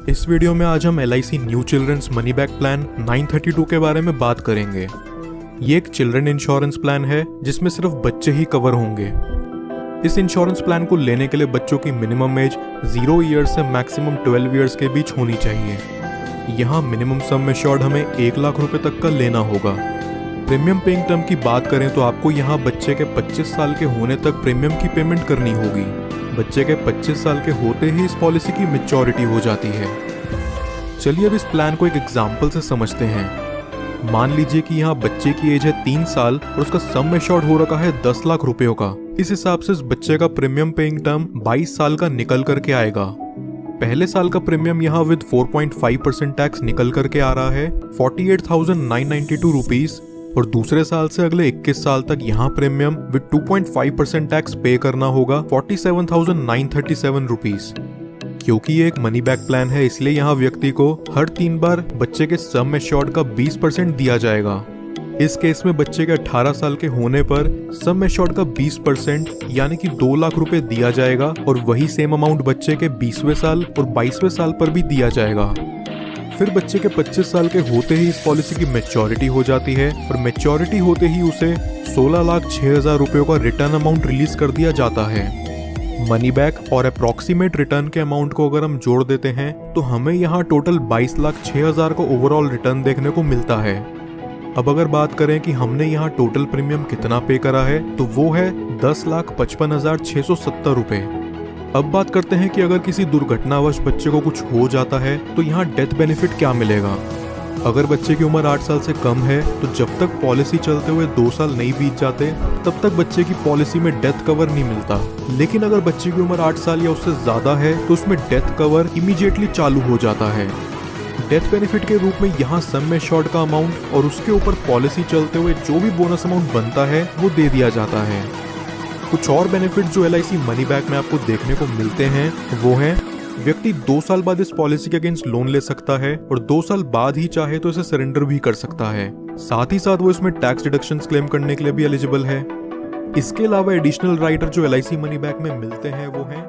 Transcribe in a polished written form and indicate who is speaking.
Speaker 1: इस वीडियो में आज हम LIC new children's money back plan 932 के बारे में बात करेंगे। ये एक चिल्ड्रन इंश्योरेंस प्लान है जिसमें सिर्फ बच्चे ही कवर होंगे। इस इंश्योरेंस प्लान को लेने के लिए बच्चों की मिनिमम एज 0 ईयर्स से मैक्सिमम 12 ईयर्स के बीच होनी चाहिए। यहाँ मिनिमम सम एश्योर्ड हमें 1 लाख रुपए तक का लेना होगा। प्रीमियम पेइंग टर्म की बात करें तो आपको यहाँ बच्चे के 25 साल के होने तक प्रीमियम की पेमेंट करनी होगी। बच्चे के 25 साल के होते ही इस पॉलिसी की मैच्योरिटी हो जाती है। चलिए अब इस प्लान को एक एग्जाम्पल से समझते हैं। मान लीजिए कि यहाँ बच्चे की एज है 3 साल और उसका सम एश्योर्ड हो रखा है 10 लाख रुपयों का। इस हिसाब से इस बच्चे का प्रीमियम पेइंग टर्म 22 साल का निकल करके आएगा। पहले साल का प्रीमियम यहाँ विद 4.5% टैक्स निकल करके आ रहा है 48,992 रुपीज, और दूसरे साल से अगले 21 साल तक यहाँ प्रीमियम विद 2.5% टैक्स पे करना होगा 47,937 रुपीज। क्योंकि ये एक मनी बैक प्लान है इसलिए यहाँ व्यक्ति को हर 3 बार बच्चे के सम एश्योर्ड का 20% दिया जाएगा। इस केस में बच्चे के 18 साल के होने पर सम एश्योर्ड का 20% यानी कि 2 लाख रुपए दिया जाएगा, और वही सेम अमाउंट बच्चे के 20वें साल और 22वें साल पर भी दिया जाएगा। फिर बच्चे के 25 साल के होते ही इस पॉलिसी की मैच्योरिटी हो जाती है, और मैच्योरिटी होते ही उसे 16,06,000 रुपयों का रिटर्न अमाउंट रिलीज कर दिया जाता है। मनी बैक और अप्रॉक्सीमेट रिटर्न के अमाउंट को अगर हम जोड़ देते हैं तो हमें यहाँ टोटल 22,06,000 का ओवरऑल रिटर्न देखने को मिलता है। अब अगर बात करें कि हमने यहाँ टोटल प्रीमियम कितना पे करा है तो वो है 10,55,670 रुपए। अब बात करते हैं कि अगर किसी दुर्घटनावश बच्चे को कुछ हो जाता है तो यहाँ डेथ बेनिफिट क्या मिलेगा। अगर बच्चे की उम्र 8 साल से कम है तो जब तक पॉलिसी चलते हुए 2 साल नहीं बीत जाते तब तक बच्चे की पॉलिसी में डेथ कवर नहीं मिलता। लेकिन अगर बच्चे की उम्र 8 साल या उससे ज्यादा है तो उसमें डेथ कवर इमीडिएटली चालू हो जाता है। डेथ बेनिफिट के रूप में यहाँ सम एश्योर्ड का अमाउंट और उसके ऊपर पॉलिसी चलते हुए जो भी बोनस अमाउंट बनता है वो दे दिया जाता है। कुछ और बेनिफिट जो LIC मनी बैक में आपको देखने को मिलते हैं वो हैं, व्यक्ति 2 साल बाद इस पॉलिसी के अगेंस्ट लोन ले सकता है और 2 साल बाद ही चाहे तो इसे सरेंडर भी कर सकता है। साथ ही साथ वो इसमें टैक्स डिडक्शंस क्लेम करने के लिए भी एलिजिबल है। इसके अलावा एडिशनल राइटर जो LIC मनी बैक में मिलते हैं वो हैं